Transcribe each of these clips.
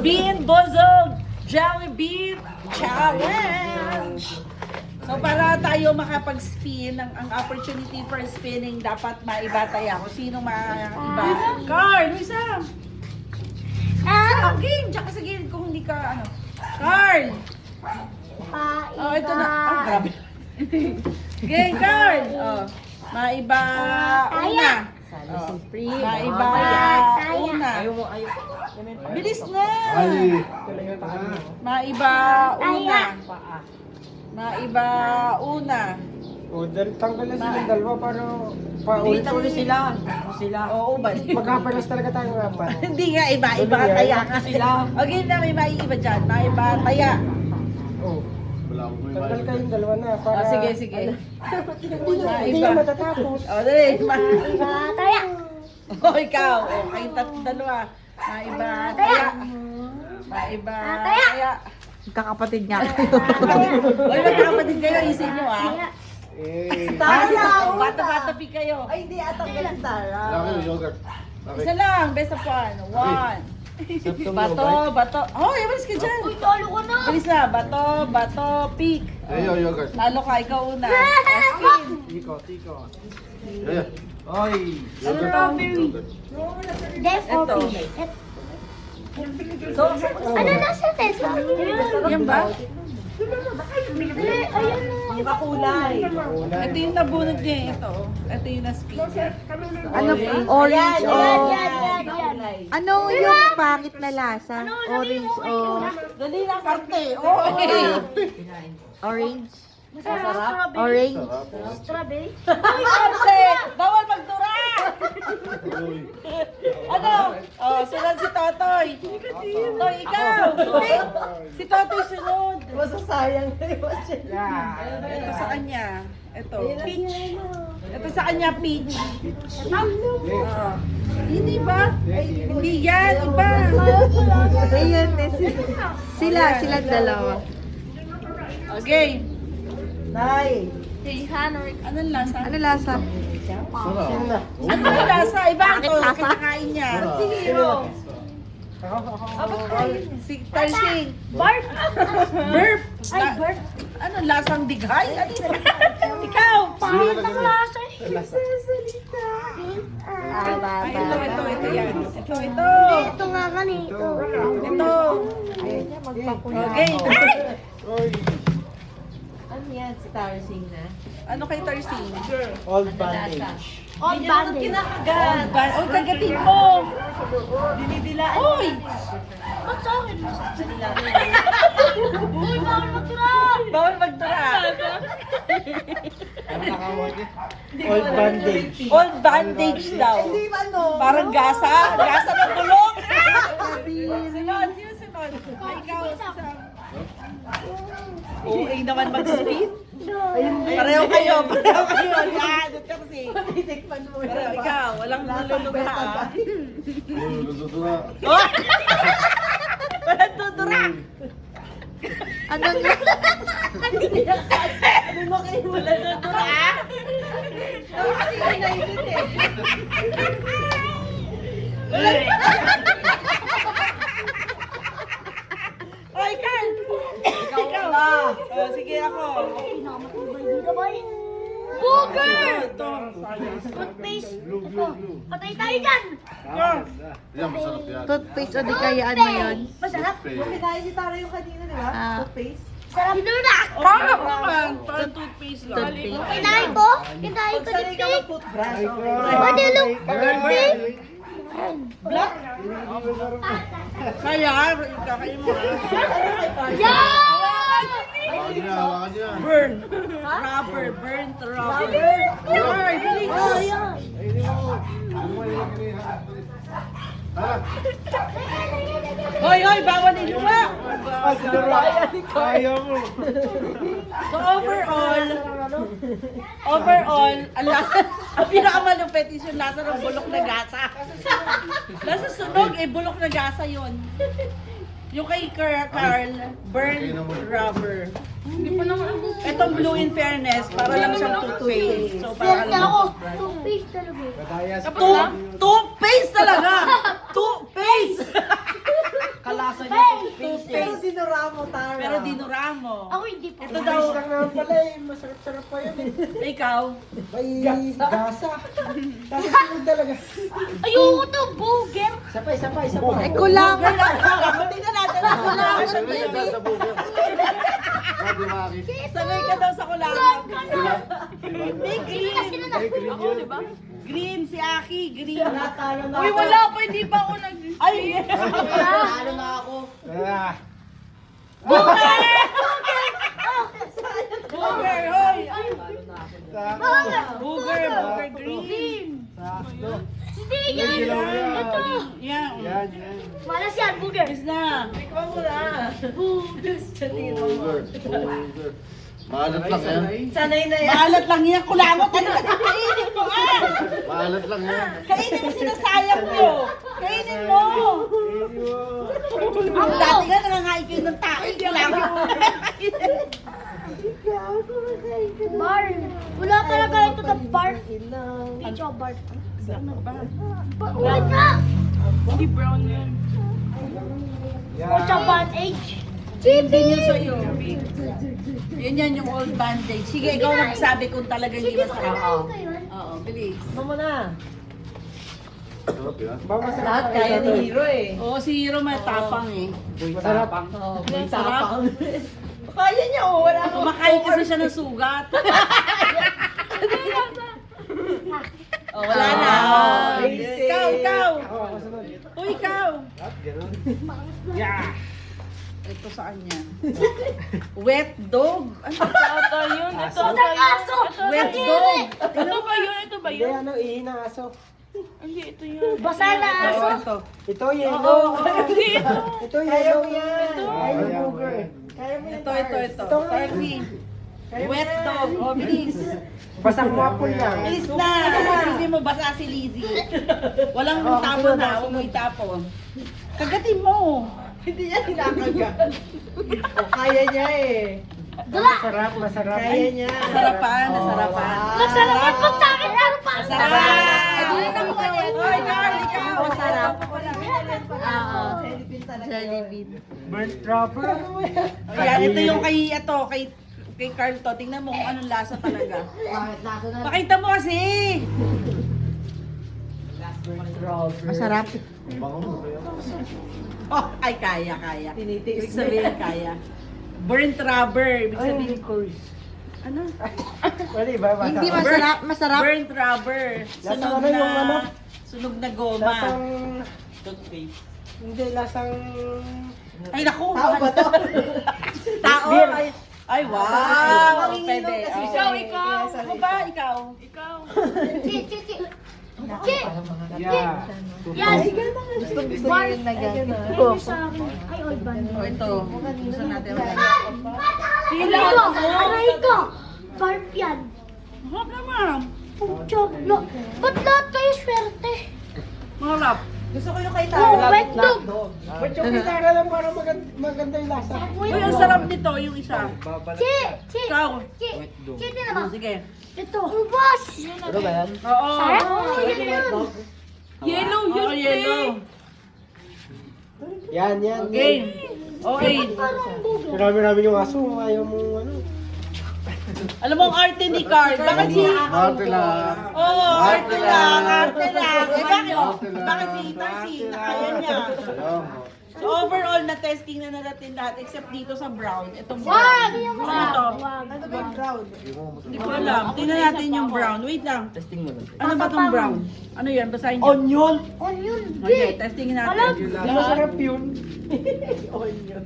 Bean Boozled Jelly Bean Challenge! So para tayo makapag-spin, ang opportunity for spinning, dapat maibatay ako. Sino maiba? Carl, may isa! Game! Tsaka sa game kung hindi ka, ano. Carl! Oh, ito na. Oh, grabe. Game, Carl! Oh, maiba una. Oh, maiba una. Bilis na! Maiba una. Maiba una. O, tanggal na silang dalawa para paulit-ulit sila. Oo, ba? Magkapalas talaga tayo nga ba? Hindi nga, iba taya ka sila. Okay na, may maiiba dyan. Maiba taya. Oh. Tanggal kayong dalawa na para... Oh, sige. Hindi na matatapos. O, dali. Maiba taya. O, ikaw. O, kayong dalawa. Maiba taya. Maiba taya. Kakapatid niya. Oy, magkakapatid kayo. Isin nyo, ha? Tara! Bata-bata-pi kayo. Ay, hindi atang ganun, Tara. Yogurt. Isa lang. Best of one. One. Bato. Oh, iwalis ka dyan. Uy, talo ko na. Bilis na. Bato, pick. Ayo, yogurt. Talo ka, ikaw una. Tiko. Ayo. Oy! Yogurt. Death or Ito. peace? Ano nasa tesa? Yan ba? Ayun na. Iba kulay. Ito yung nabunod niya. Ito yung na-speak. Ano? Orange o... Yan. Ano yung pangit na lasa? Orange o... Dali lang karte. Oh, Orange? Masarap. Orange? Strawberry. karte! Bawal magdura! Ano? Oh, sunod si Totoy. Totoy, ikaw. Si Totoy sunod. Masasayang na yun siya. Ito sa kanya. Ito. Peach. Ito sa kanya, peach. Hindi ba? Hindi yan. Iba. Ayun, sila dalawa. Okay. Nay! Anong lasa? Ano lasa? Sarap. Anong lasa? Iba Bakit ito. lasa? Kinakain niya. Si Tarsing. Barf. Burp. Ay, barf. Ano, lasang digay? Ano yun? Ikaw. Pangit ang lasa. Ay, ito yan. Ito. Ito nga kanito. Ito. Okay. Ano yan? Si Tarsing na? Ano kay Tarsing? Old bandage. On bandage. Oh, kagatin mo. Dinidilaan. Oy! Ba't sa akin? Uy, bawal magtura. Bawal magdura. Old bandage. Old bandage daw. Parang gasa. Gasa ng bulok. Sunod. Sino sunod? Ay, ikaw. OA naman mag-speed. Pareho kayo. Yan. Ito kasi. Pareho. Ikaw. Walang naluluga ha. Oh! Walang tutura. Ano na? Walang tutura ha. Oy, Carl! Ikaw na! Oh, sige ako. Pinakamatibay dito, boy. Booger! Ito. Toothpaste. Ito. Patay tayo dyan. Yan, masarap yan. Toothpaste o di kaya ano yun? Masarap. Kinain si Tara yung kanina, di ba? Toothpaste? Sarap. Ito na. Parang naman. Parang toothpaste lang. Toothpaste. Kinain ko. Kinain ko lipstick. Pwede look. Lipstick. Kaya, kakain mo ha. Yan! Hawakan niya, hawakan niya. Burn. Rubber. Burn to rubber. Ay, bilis. Oh, yan. Hoy, bawal iluwa. Ayaw mo. So overall, ang pinakamalupit is yung lasa ng bulok na gasa. Nasa sunog, bulok na gasa yun. Yung kay Carl, burn rubber. Itong blue in fairness, para lang siyang toothpaste. So, para Ganda ako. lang. Toothpaste talaga. Madaya sa Toothpaste talaga! Toothpaste! Kalasa Toothpaste. Pero dinuramo, Tara. Pero dinuramo. Ako hindi po. Ito Ito daw. lang naman pala eh. Masarap-sarap pa yun eh. Ikaw. May gasa. Tapos sunod talaga. Ayoko to, burger. Sabay. Eh, kulang. Tingnan natin ang kulangan. Sabi niya dahil sa buger. Sabi makakita. Sanay ka daw sa kulangan. Hindi, Hindi kasi green. na Ako, di ba? Green, si Aki, green. Natalo na Uy, ako. wala pa, hindi pa ako nag... Ay! Natalo na ako. Ah. Booger, hoy! Sakto. Booger, green. Sakto. Hindi yan. Ito. Yan. Yan. Malas yan, burger. Is na. Ikaw mo na. Buger. Maalat lang yan. Sanay na yan. Maalat lang yan, kulangot. Ano ka kainin mo, ah? Maalat lang yan. Kainin mo, sinasayang mo. Kainin mo. Ang dati nga nangangain kayo ng tayo. Kulangot. Bar. Wala talaga ito na bar. Picho bar. Ulit na. Hindi brown yun. O sa bandage. Hindi nyo sa'yo. Yan yung old bandage. Sige, ikaw magsabi kung talaga hindi masarap. Oo, bilis. Ano mo na? Sarap yan. Ba masarap Lahat pa kaya ito, ni eh. Hero eh. Oo, si Hiro matapang eh. Masarap. Oo, may Sarap. tapang. Kaya niya, oh. Wala akong Kumakain kasi siya ng sugat. Oh, wala na. Ah, Oh, basic. ikaw. Ako sunod. Uy, ikaw. Ganun. Yeah. Ito sa kanya. Wet dog. Ano ata yun. Ito Ang aso. Wet dog. Ito ba yun? Ito ba Hindi, ano, ihin ang aso. Hindi, ito yun. Basa na aso. Ito. Ito, yellow. Hindi, ito. Ito, yellow. yan. Ay, burger. Kaya mo yan, Ito. Ito. Tarsi. Wet dog. O, bilis. Basang wapol lang. Bilis na. Kasi hindi mo basa si Lizzie. Walang Oh, tapon sunod na. na, Huwag mo itapon. Kagatin mo. Hindi niya kinakagat. O, kaya niya eh. Masarap, masarap. Kaya niya. Nasarapan. Nasarapan. Masarap yan pag sa akin. Ano pa? Masarap. Hoy, Carl, ikaw. Masarap. Jollibee. Burnt rubber. Ayan, ito yung kay Carl to. Tingnan mo kung anong lasa talaga. Pakita mo kasi. Masarap. Bango mo ba yan? Oh, ay kaya. Tinitiis Ibig sabihin kaya. Burnt rubber. Ibig Ay, sabihin, course. ano? Pwede ba? Hindi masarap. Masarap. Burnt rubber. Lasang ano yung ano? Sunog na goma. Lasang... Toothpaste. Hindi, lasang... Ay, naku. Tao ba to? Tao. Beer. Ay, wow. Manginginom Pwede. kasi Oh. siya. Ikaw. Ano ba? Ikaw. Chi. Yeah. Yan. Gusto niya yung nagagano. Ay, sa akin. Ay, old band. O, ito. Gusto natin. Aray ko. Barf yan. Hop naman. Pucho. No. Ba't lahat kayo swerte? Marap. Gusto ko yung kay Oh, Tara. wet dog. Ba't yung kitara lang para maganda yung lasa? Uy, ang sarap nito, yung isa. Chi. Ikaw. Chi din Oh, naman. sige. Ito. Ubas. Ano ba yan? Oo. Sarap. Yun. Yellow, yellow. Yan. Okay. Okay. Parang bugo. Marami-rami yung aso. Ayaw mo ano. Alam mo ang arte ni Carl. Bakit si... Arte lang. Oo, arte lang. Arte lang. Eh, bakit? Arte lang. Bakit si Tarsi? Nakaya niya. Ayaw mo. So, overall, na-testing na natin lahat except dito sa brown. Itong Wag. brown. Ano to? Wag. Ano ba yung crowd? Hindi ko alam. Tingnan natin yung brown. Wait lang. Testing mo lang. Ano ba tong brown? Ano yan? Basahin niyo. Onion. Onion. Okay, testingin natin. Masarap yun. Onion.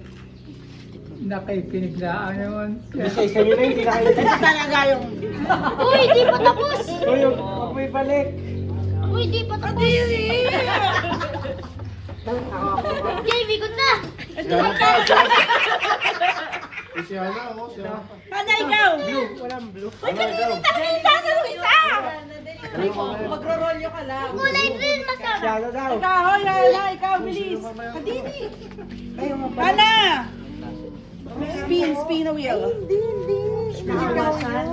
Nakipiniglaan naman. Isa-isa nyo na hindi na kayo. Ito talaga yung... Uy, di pa tapos. Uy, huwag mo ibalik. Uy, di pa tapos. JV ko na. Siya pa. Siya na ako. Siya pa. Ana, ikaw! Walang blue. Ano ikaw? Nakita sa isa! Magro-rolyo ka lang. Kulay green masarap. Siya na daw. Ikaw, hoy, Ana, ikaw, bilis! Kadiri! Ana! Spin the wheel. Nakawasan.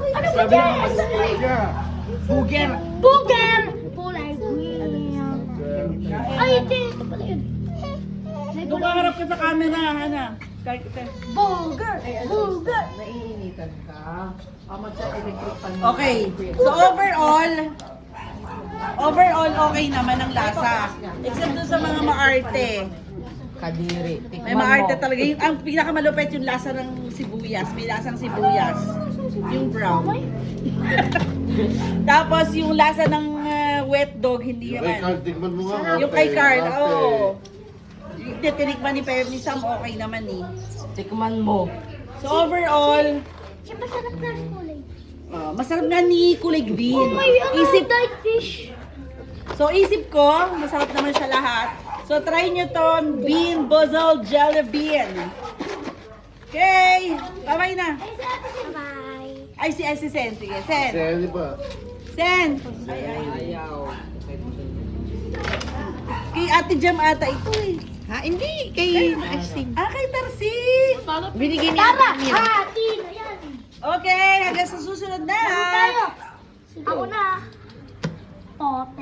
Ano ba yan? Booger! Booger! Kulay green. Ay, hindi. Ito pala yun. Doon ka harap ka sa camera, Hana. Burger! Burger! Naiinitan ka. Magka-electric pan. Okay. So overall okay naman ang lasa. Except doon sa mga maarte. Kadiri. May maarte talaga. Ang pinakamalupit yung lasa ng sibuyas. May lasang sibuyas. Yung brown. Tapos yung lasa ng wet dog, hindi Kay Carl, naman. tigman mo nga. Yung kay Carl, oo. Yung tinikman ni Pep ni Sam, okay naman eh. Tikman mo. So overall, Siya masarap na ang kulay. masarap nga ni Kulig Bean. Isip diet fish. So isip ko, masarap naman siya lahat. So try nyo to, Bean Boozled Jelly Bean. Okay, bye-bye na. Bye. Ay, si Sen. Sige, Sen. Seli pa. Sen. Ayaw. Kay Ate Jam ata ito eh. Ha? Hindi. Kay Isim. Kay Tarsi. Binigyan niya Tara! niya. Atin! Ayan! Okay, hanggang sa susunod na. Tayo! Ako na. Tote.